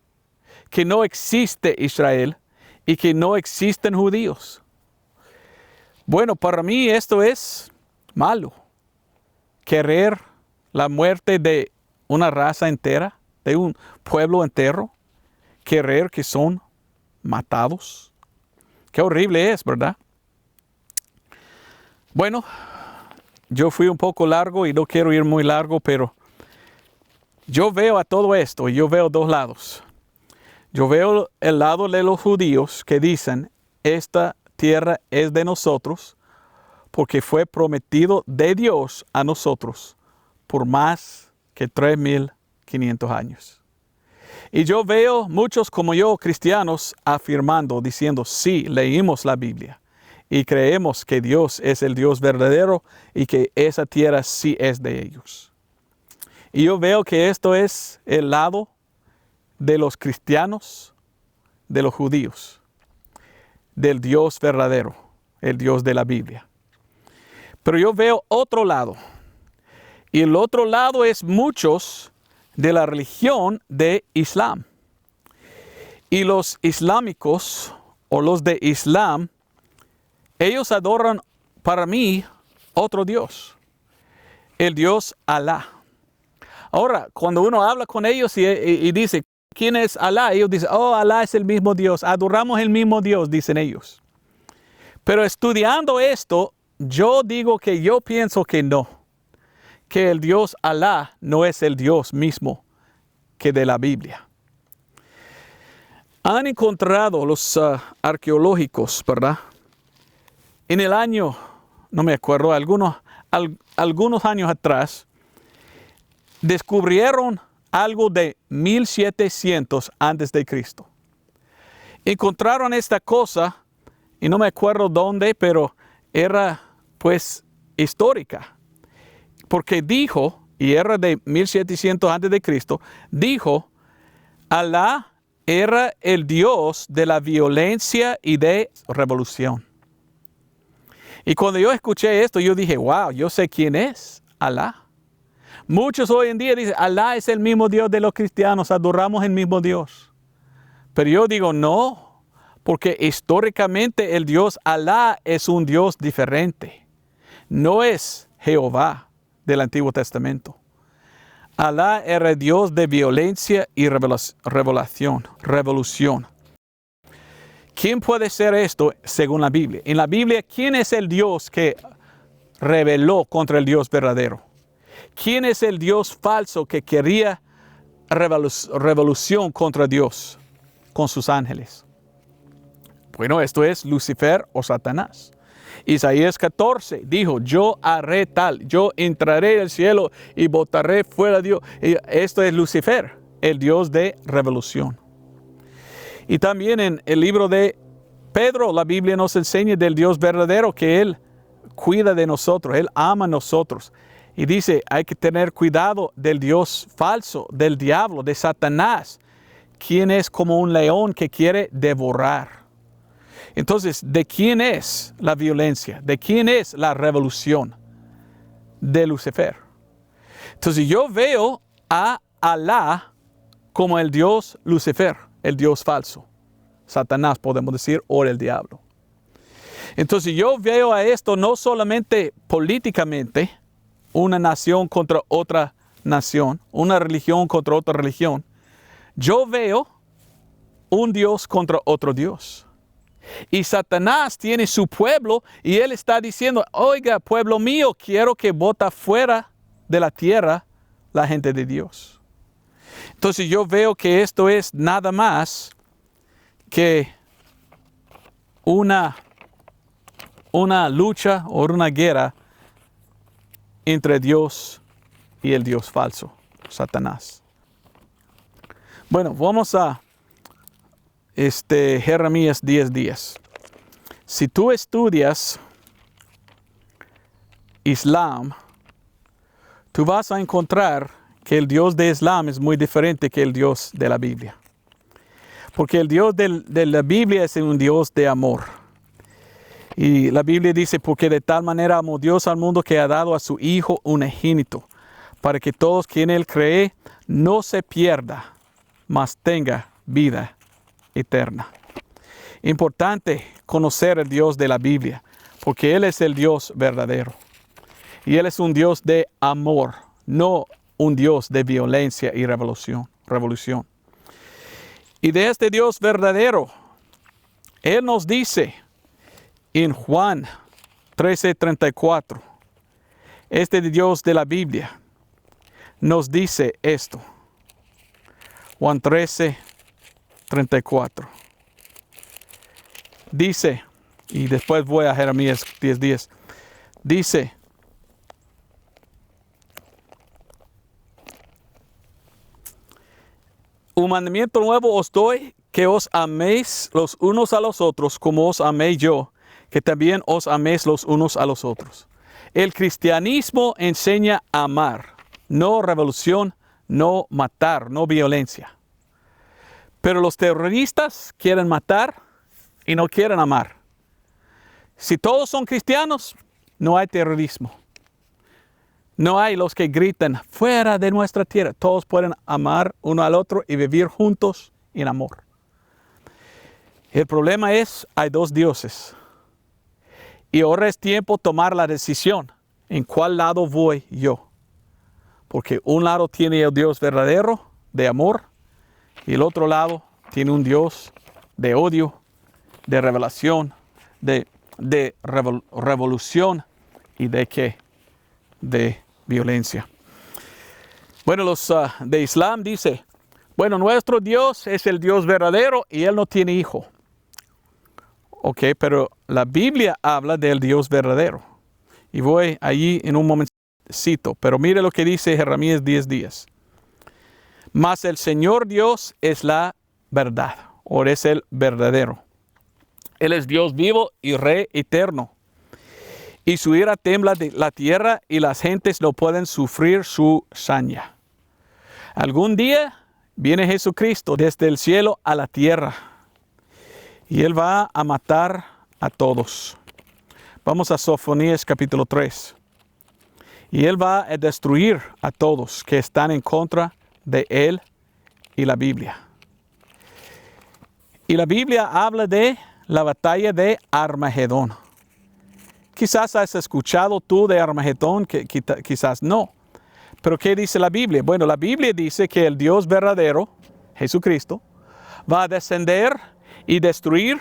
que no existe Israel y que no existen judíos. Bueno, para mí esto es malo. Querer la muerte de una raza entera, de un pueblo entero, querer que son matados. Qué horrible es, ¿verdad? Bueno, yo fui un poco largo y no quiero ir muy largo, pero yo veo a todo esto y yo veo dos lados. Yo veo el lado de los judíos que dicen, esta tierra es de nosotros porque fue prometido de Dios a nosotros por más que 3.500 años. Y yo veo muchos como yo, cristianos, afirmando, diciendo, sí, leímos la Biblia y creemos que Dios es el Dios verdadero y que esa tierra sí es de ellos. Y yo veo que esto es el lado de los cristianos, de los judíos, del Dios verdadero, el Dios de la Biblia. Pero yo veo otro lado. Y el otro lado es muchos de la religión de Islam. Y los islámicos o los de Islam, ellos adoran para mí otro Dios, el Dios Alá. Ahora, cuando uno habla con ellos y dice, ¿quién es Alá? Ellos dicen, oh, Alá es el mismo Dios, adoramos el mismo Dios, dicen ellos. Pero estudiando esto, yo digo que yo pienso que no, que el Dios Alá no es el Dios mismo que de la Biblia. Han encontrado los arqueológicos, ¿verdad? en el año, no me acuerdo, algunos años atrás, descubrieron algo de 1700 antes de Cristo. Encontraron esta cosa, y no me acuerdo dónde, pero era pues histórica. Porque dijo, y era de 1700 antes de Cristo, dijo, Alá era el Dios de la violencia y de revolución. Y cuando yo escuché esto, yo dije, wow, yo sé quién es Alá. Muchos hoy en día dicen, Alá es el mismo Dios de los cristianos, adoramos el mismo Dios. Pero yo digo, no, porque históricamente el Dios Alá es un Dios diferente. No es Jehová del Antiguo Testamento. Alá era Dios de violencia y revolución. ¿Quién puede ser esto según la Biblia? En la Biblia, ¿quién es el Dios que rebeló contra el Dios verdadero? ¿Quién es el Dios falso que quería revolución contra Dios con sus ángeles? Bueno, esto es Lucifer o Satanás. Isaías 14 dijo, yo haré tal, yo entraré al cielo y botaré fuera a Dios. Y esto es Lucifer, el Dios de revolución. Y también en el libro de Pedro, la Biblia nos enseña del Dios verdadero, que Él cuida de nosotros, Él ama a nosotros. Y dice, hay que tener cuidado del Dios falso, del diablo, de Satanás, quien es como un león que quiere devorar. Entonces, ¿de quién es la violencia? ¿De quién es la revolución? De Lucifer. Entonces, yo veo a Alá como el Dios Lucifer, el Dios falso. Satanás, podemos decir, o el diablo. Entonces, yo veo a esto no solamente políticamente, una nación contra otra nación, una religión contra otra religión. Yo veo un Dios contra otro Dios. Y Satanás tiene su pueblo y él está diciendo, oiga, pueblo mío, quiero que bota fuera de la tierra la gente de Dios. Entonces yo veo que esto es nada más que una lucha o una guerra entre Dios y el Dios falso, Satanás. Bueno, vamos a Jeremías 10:10. Si tú estudias Islam, tú vas a encontrar que el Dios de Islam es muy diferente que el Dios de la Biblia. Porque el Dios de la Biblia es un Dios de amor. Y la Biblia dice, porque de tal manera amó Dios al mundo que ha dado a su Hijo unigénito, para que todos quien Él cree no se pierda, mas tenga vida eterna. Importante conocer el Dios de la Biblia, porque Él es el Dios verdadero. Y Él es un Dios de amor, no un Dios de violencia y revolución. Y de este Dios verdadero, Él nos dice en Juan 13:34, este Dios de la Biblia nos dice esto. Juan 13:34. Dice, y después voy a Jeremías 10:10. Dice, un mandamiento nuevo os doy, que os améis los unos a los otros, como os amé yo, que también os améis los unos a los otros. El cristianismo enseña a amar, no revolución, no matar, no violencia. Pero los terroristas quieren matar y no quieren amar. Si todos son cristianos, no hay terrorismo. No hay los que gritan, fuera de nuestra tierra. Todos pueden amar uno al otro y vivir juntos en amor. El problema es, hay dos dioses. Y ahora es tiempo de tomar la decisión. ¿En cuál lado voy yo? Porque un lado tiene el Dios verdadero, de amor, y el otro lado tiene un Dios de odio, de revelación, de revolución y de ¿qué? De violencia. Bueno, los de Islam dice, bueno, nuestro Dios es el Dios verdadero y Él no tiene hijo. Ok, pero la Biblia habla del Dios verdadero. Y voy allí en un momentito, pero mire lo que dice Jeremías 10:10. Mas el Señor Dios es la verdad, o es el verdadero. Él es Dios vivo y Rey eterno. Y su ira tembla de la tierra y las gentes no pueden sufrir su saña. Algún día viene Jesucristo desde el cielo a la tierra. Y Él va a matar a todos. Vamos a Sofonías capítulo 3. Y Él va a destruir a todos que están en contra de Él y la Biblia. Y la Biblia habla de la batalla de Armagedón. Quizás has escuchado tú de Armagedón, quizás no. Pero ¿qué dice la Biblia? Bueno, la Biblia dice que el Dios verdadero, Jesucristo, va a descender y destruir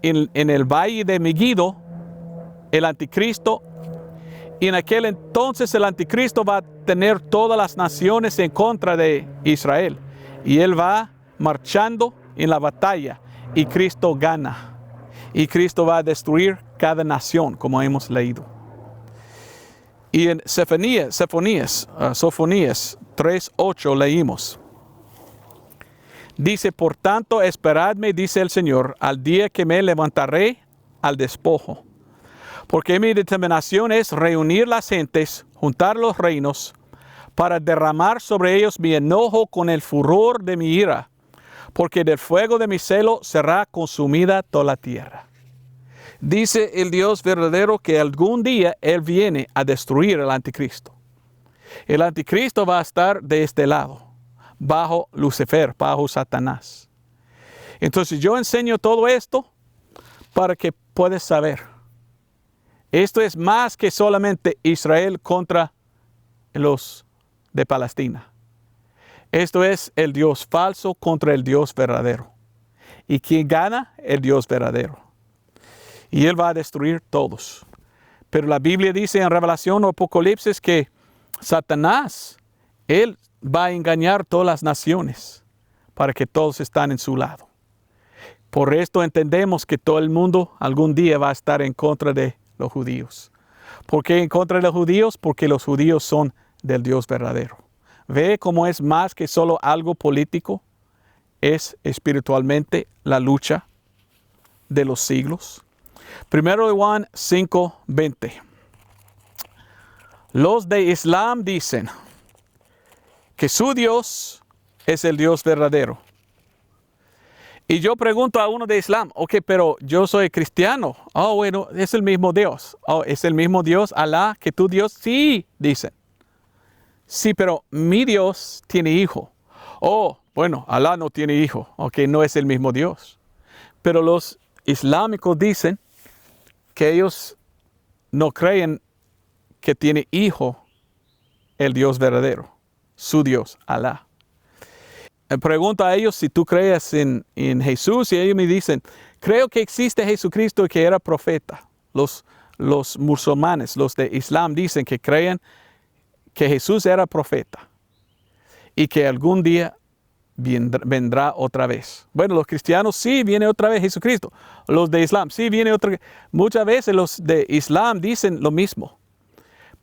en el valle de Megiddo el anticristo. Y en aquel entonces el anticristo va a tener todas las naciones en contra de Israel. Y él va marchando en la batalla y Cristo gana. Y Cristo va a destruir cada nación, como hemos leído. Y en Sofonías 3:8 leímos. Dice, por tanto, esperadme, dice el Señor, al día que me levantaré al despojo. Porque mi determinación es reunir las gentes, juntar los reinos, para derramar sobre ellos mi enojo con el furor de mi ira, porque del fuego de mi celo será consumida toda la tierra. Dice el Dios verdadero que algún día Él viene a destruir al anticristo. El anticristo va a estar de este lado, bajo Lucifer, bajo Satanás. Entonces yo enseño todo esto para que puedas saber. Esto es más que solamente Israel contra los de Palestina. Esto es el Dios falso contra el Dios verdadero. ¿Y quién gana? El Dios verdadero. Y Él va a destruir todos. Pero la Biblia dice en Revelación o Apocalipsis que Satanás, él va a engañar todas las naciones para que todos estén en su lado. Por esto entendemos que todo el mundo algún día va a estar en contra de los judíos. ¿Por qué en contra de los judíos? Porque los judíos son del Dios verdadero. ¿Ve cómo es más que solo algo político? Es espiritualmente la lucha de los siglos. 1 Juan 5:20. Los de Islam dicen que su Dios es el Dios verdadero. Y yo pregunto a uno de Islam, ok, pero yo soy cristiano. Oh, bueno, es el mismo Dios. Oh, es el mismo Dios, Alá, que tu Dios. Sí, dicen. Sí, pero mi Dios tiene hijo. Oh, bueno, Alá no tiene hijo. Ok, no es el mismo Dios. Pero los islámicos dicen que ellos no creen que tiene hijo el Dios verdadero, su Dios, Alá. Pregunto a ellos si tú crees en Jesús y ellos me dicen, creo que existe Jesucristo que era profeta. Los musulmanes, los de Islam dicen que creen que Jesús era profeta y que algún día vendrá otra vez. Bueno, los cristianos sí viene otra vez Jesucristo. Los de Islam sí viene otra vez. Muchas veces los de Islam dicen lo mismo.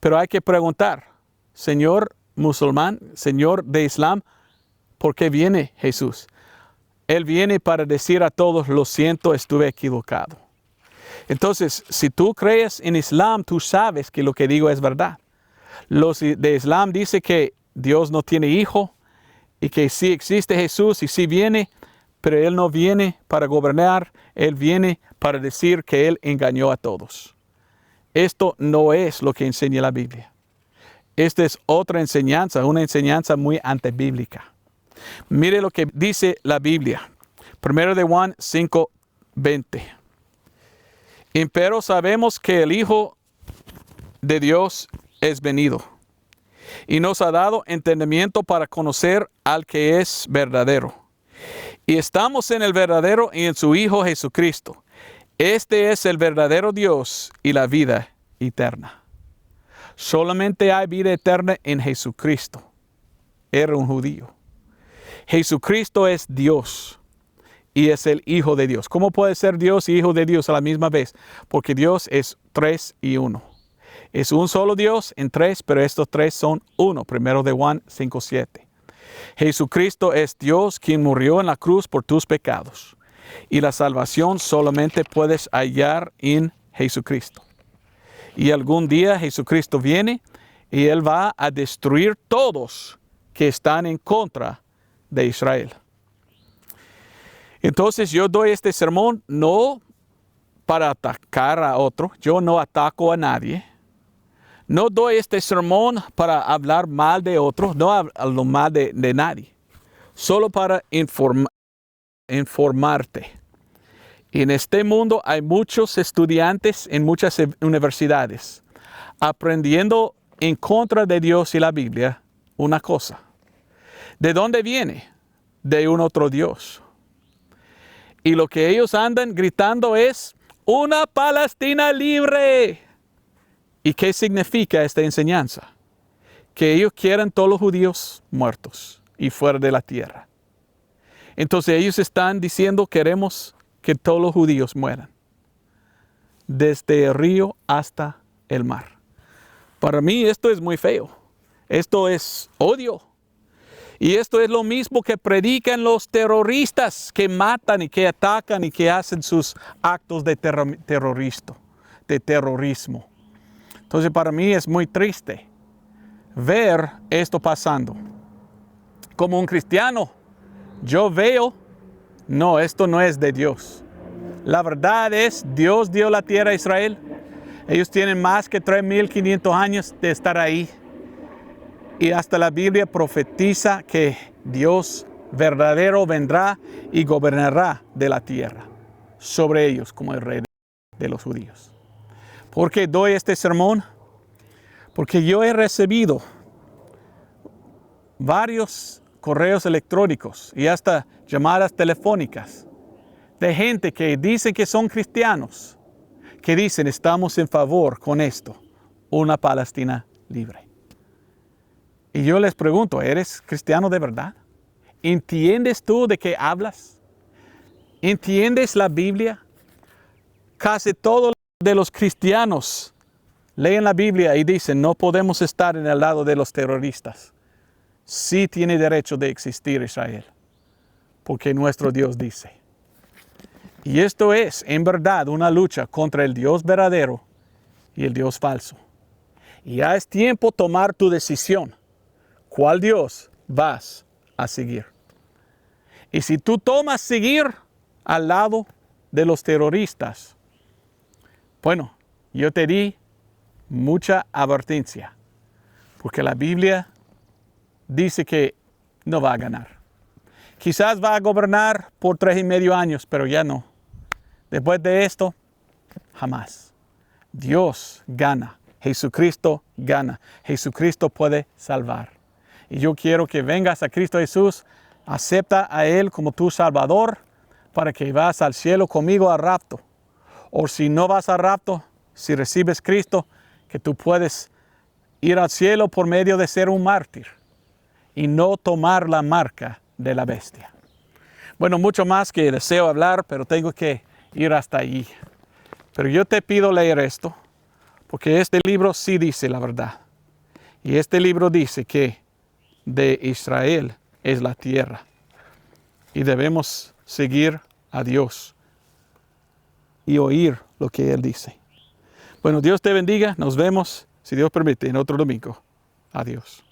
Pero hay que preguntar, Señor musulmán, Señor de Islam, ¿por qué viene Jesús? Él viene para decir a todos, lo siento, estuve equivocado. Entonces, si tú crees en Islam, tú sabes que lo que digo es verdad. Los de Islam dicen que Dios no tiene hijo y que sí existe Jesús y sí viene, pero Él no viene para gobernar, Él viene para decir que Él engañó a todos. Esto no es lo que enseña la Biblia. Esta es otra enseñanza, una enseñanza muy antibíblica. Mire lo que dice la Biblia. 1 de Juan 5:20. Empero sabemos que el Hijo de Dios es venido y nos ha dado entendimiento para conocer al que es verdadero. Y estamos en el verdadero y en su Hijo Jesucristo. Este es el verdadero Dios y la vida eterna. Solamente hay vida eterna en Jesucristo. Era un judío. Jesucristo es Dios y es el Hijo de Dios. ¿Cómo puede ser Dios y Hijo de Dios a la misma vez? Porque Dios es 3 y 1. Es un solo Dios en 3, pero estos 3 son 1. Primero de Juan 5:7. Jesucristo es Dios quien murió en la cruz por tus pecados. Y la salvación solamente puedes hallar en Jesucristo. Y algún día Jesucristo viene y Él va a destruir todos que están en contra de Israel. Entonces yo doy este sermón no para atacar a otro. Yo no ataco a nadie. No doy este sermón para hablar mal de otros. No hablo mal de nadie. Solo para informarte. En este mundo hay muchos estudiantes en muchas universidades aprendiendo en contra de Dios y la Biblia una cosa. ¿De dónde viene? De un otro Dios. Y lo que ellos andan gritando es una Palestina libre. ¿Y qué significa esta enseñanza? Que ellos quieren todos los judíos muertos y fuera de la tierra. Entonces ellos están diciendo queremos que todos los judíos mueran. Desde el río hasta el mar. Para mí esto es muy feo. Esto es odio. Y esto es lo mismo que predican los terroristas que matan y que atacan y que hacen sus actos de terrorismo. Entonces para mí es muy triste ver esto pasando. Como un cristiano, yo veo, no, esto no es de Dios. La verdad es, Dios dio la tierra a Israel. Ellos tienen más que 3.500 años de estar ahí. Y hasta la Biblia profetiza que Dios verdadero vendrá y gobernará de la tierra sobre ellos como el rey de los judíos. ¿Por qué doy este sermón? Porque yo he recibido varios correos electrónicos y hasta llamadas telefónicas de gente que dicen que son cristianos, que dicen estamos en favor con esto, una Palestina libre. Y yo les pregunto, ¿eres cristiano de verdad? ¿Entiendes tú de qué hablas? ¿Entiendes la Biblia? Casi todos de los cristianos leen la Biblia y dicen, no podemos estar en el lado de los terroristas. Sí tiene derecho de existir Israel, porque nuestro Dios dice. Y esto es, en verdad, una lucha contra el Dios verdadero y el Dios falso. Y ya es tiempo de tomar tu decisión. ¿Cuál Dios vas a seguir? Y si tú tomas seguir al lado de los terroristas, bueno, yo te di mucha advertencia, porque la Biblia dice que no va a ganar. Quizás va a gobernar por 3.5 años, pero ya no. Después de esto, jamás. Dios gana. Jesucristo gana. Jesucristo puede salvar. Y yo quiero que vengas a Cristo Jesús, acepta a Él como tu Salvador, para que vas al cielo conmigo al rapto. O si no vas al rapto, si recibes Cristo, que tú puedes ir al cielo por medio de ser un mártir y no tomar la marca de la bestia. Bueno, mucho más que deseo hablar, pero tengo que ir hasta allí. Pero yo te pido leer esto, porque este libro sí dice la verdad. Y este libro dice que de Israel es la tierra. Y debemos seguir a Dios y oír lo que Él dice. Bueno, Dios te bendiga. Nos vemos, si Dios permite, en otro domingo. Adiós.